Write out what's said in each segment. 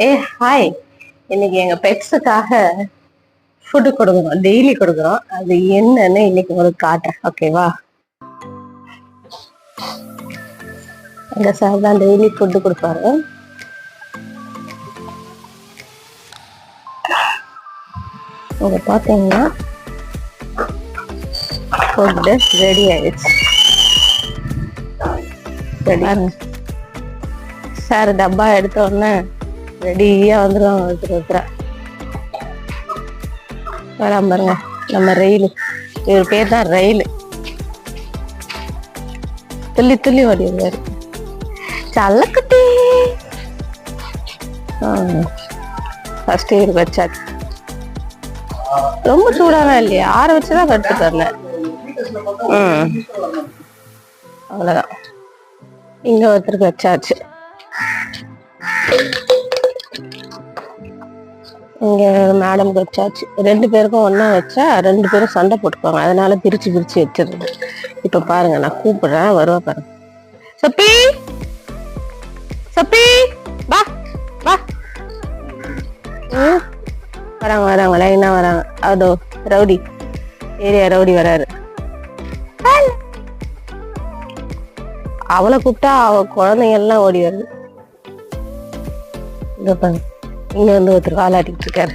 ஏ hi. இன்னைக்கு எங்க பெட்ஸுக்காக food கொடுக்குறோம், டெய்லி கொடுக்குறோம். அது என்னன்னு இன்னைக்கு உங்களுக்கு காட்டுறேன், ஓகேவா? எங்க சார் தான் டெய்லி ஃபுட்டு கொடுப்பாரு. இங்க பாத்தீங்கன்னா ஃபுட்டு ரெடி ஆயிடுச்சு. சார் டப்பா எடுத்த உடனே ரெடியா வந்துருவாங்க ஒருத்தர் வராம பாருங்க. நம்ம ரயில், இவர் பேர் தான் ரயில். துள்ளி துள்ளி ஓடிடுவாரு. சல்லக்குட்டி ஃபர்ஸ்ட் இவருக்கு வச்சாச்சு. ரொம்ப சூடாலாம் இல்லையா, ஆற வச்சுதான் கட்டுட்டு வந்தேன். அவ்வளவுதான். இங்க ஒருத்தருக்கு வச்சாச்சு. இங்க மேடம்க்கு வச்சாச்சு. 2 பேருக்கும் ஒன்னா வச்சா 2 பேரும் சண்டை போட்டுக்குவாங்க, அதனால பிரிச்சு பிரிச்சு வச்சிருது. இப்ப பாருங்க, நான் கூப்பிடுறேன், வருவா பாருங்க. சப்பி சப்பி வா வா. வராங்க வராங்க, லைனா வராங்க. அதோ ரவுடி, ஏரியா ரவுடி வராரு. அவளை கூப்பிட்டா அவ குழந்தைங்க எல்லாம் ஓடி வருது. இங்க பாருங்க, இங்க வந்து ஒருத்தர் காலாட்டிட்டு இருக்காரு.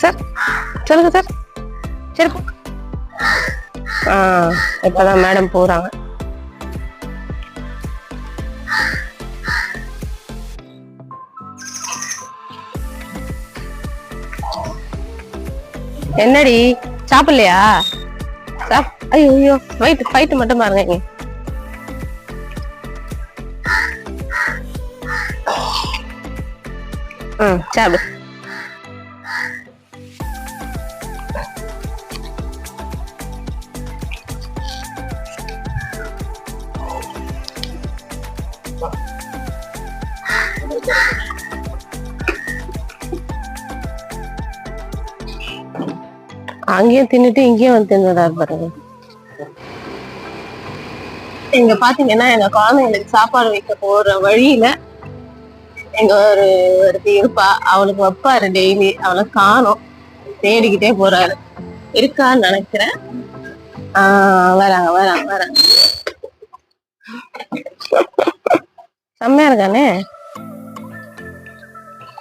சார் சொல்லுங்க சார். சரி, இப்பதான் மேடம் போறாங்க. என்னடி சாப்பிடலையா? ஐயோ ஐயோ, ஃபைட் மட்டும் பாருங்க. இங்க சாப்பிடு. அங்கேயும் தின்னுட்டு இங்கேயும் வந்து தின்னுறாரு பாருங்க. இங்க பாத்தீங்கன்னா எங்க குழந்தைங்களுக்கு சாப்பாடு வைக்க போற வழியில எங்க ஒருத்தி இருப்பா, அவளுக்கு வைப்பாரு டெய்லி. அவளை காணோம், தேடிக்கிட்டே போறாரு. இருக்கான்னு நினைக்கிறேன். வராங்க வராங்க வராங்க. செம்மையா இருக்கானே.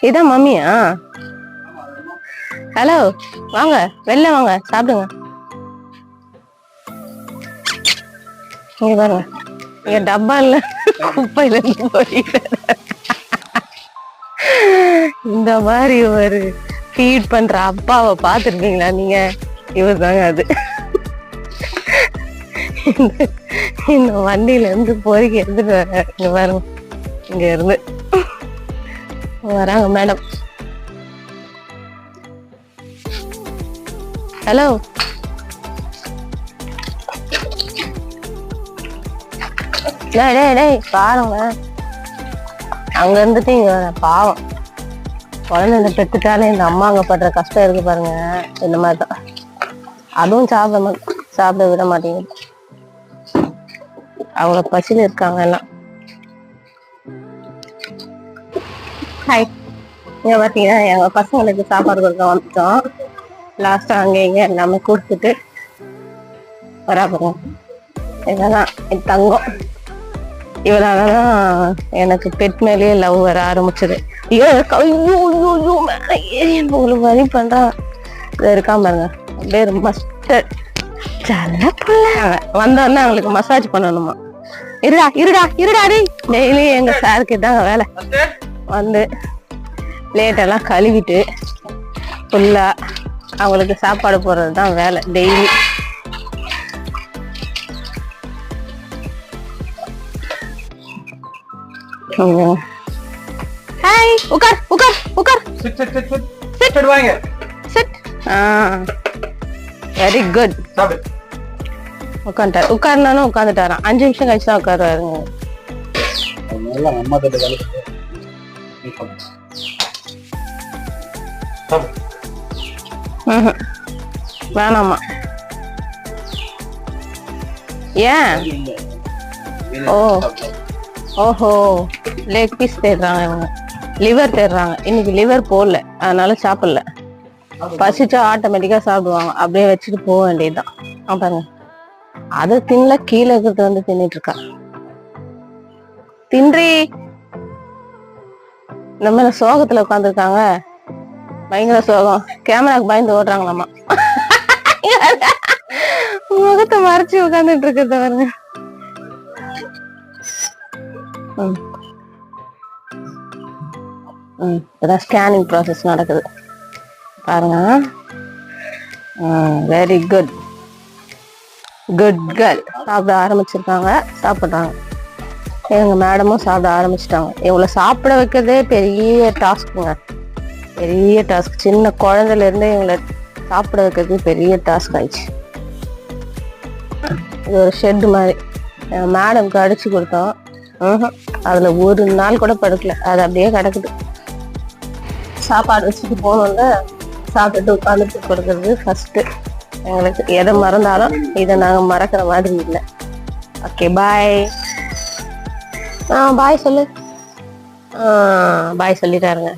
இதான் மம்மியா? ஹலோ, வாங்க வெளில வாங்க, சாப்பிடுங்க. இங்க பாருங்க, இங்க டப்பா இல்ல, குப்பையில இருந்து போயிட்டு இந்த மாதிரி ஒரு ஃபீட் பண்ற அப்பாவை பாத்துருக்கீங்களா நீங்க? இவர் தாங்க அது. இந்த வண்டியில இருந்து பொறுக்கி எடுத்துட்டு வர. இங்க பாருங்க, இங்க இருந்து வராங்க மேடம். ஹலோ, டேய் பாருங்க, அங்க இருந்துட்டு இங்க பாவம் குழந்தை பெற்றுட்டாலே இந்த அம்மாங்க படுற கஷ்டம் இருக்கு பாருங்க. இந்த மாதிரிதான் அதுவும் சாப்பிட விட மாட்டேங்குது. அவங்க பசியில இருக்காங்க எல்லாம். ஹாய். இங்க பாத்தீங்கன்னா எங்க பசங்களுக்கு சாப்பாடு கொடுக்க வந்துட்டோம். லாஸ்டா அங்க இங்க எல்லாமே கொடுத்துட்டு வராப்போம். இதெல்லாம் என் தங்கம். இவளாலதான் எனக்கு பெட் மேலேயே லவ் வர ஆரம்பிச்சது. மேல ஏறி உங்களுக்கு வழி பண்றான். இருக்காம பாருங்க, அப்படியே மஸ்டர்ட் வந்தோடனே அவங்களுக்கு மசாஜ் பண்ணணுமா. இருடா இருடா இருடா. டெய்லி எங்க சாருக்கு தாங்க வேலை. வந்து பிளேட்டெல்லாம் கழுவிட்டு ஃபுல்லா அவங்களுக்கு சாப்பாடு போடுறதுதான் வேலை டெய்லி. ஹாய், உட்கார் உட்கார் உட்கார். சிட் வாங்க, சிட். Very good. உட்காந்துட்டார். உட்கார்னாலும் உட்காந்துட்டாராம். 5 நிமிஷம் கழிச்சு தான் உட்காருவாருங்க. வேணாமா? ஏன்? ஓ ஓஹோ, லெக் பீஸ் தேடுறாங்க இவங்க. லிவர் தேடுறாங்க. இன்னைக்கு லிவர் போடல, அதனால சாப்பிடல. பசிச்சா ஆட்டோமேட்டிக்கா சாப்பிடுவாங்க. அப்படியே வச்சுட்டு போக வேண்டியதுதான். பாருங்க, அது தின்ல, கீழே இருக்கிறது வந்து தின்னுட்டு இருக்கா. தின்றி இந்த மாதிரி சோகத்துல உட்காந்துருக்காங்க. பயங்கர சோகம். கேமராக்கு பயந்து ஓடுறாங்களாமா. முகத்தை மறைச்சு உட்காந்துட்டு இருக்கிறத பாருங்க. இப்பதான் ஸ்கேனிங் ப்ராசஸ் நடக்குது பாருங்க. Very good, good girl. சாப்பிட ஆரம்பிச்சிருக்காங்க, சாப்பிடுறாங்க. எங்க மேடமும் சாப்பிட ஆரம்பிச்சிட்டாங்க. இவங்களை சாப்பிட வைக்கிறதே பெரிய டாஸ்க்குங்க, பெரிய டாஸ்க். சின்ன குழந்தைல இருந்து இவங்களை சாப்பிட வைக்கிறது பெரிய டாஸ்க் ஆயிடுச்சு. இது ஒரு ஷெட் மாதிரி மேடம்க்கு அடிச்சு கொடுத்தோம். அதுல ஒரு நாள் கூட படுக்கல, அது அப்படியே கிடக்குது. சாப்பாடு வச்சுட்டு போனோம்ல, சாப்பிட்டுட்டு உட்காந்துட்டு கொடுக்கறது ஃபர்ஸ்ட். எங்களுக்கு எதை மறந்தாலும் இதை நாங்க மறக்கிற மாதிரி இல்லை. ஓகே, பாய். பாய் சொல்லு. பாய் சொல்லிட்டாருங்க.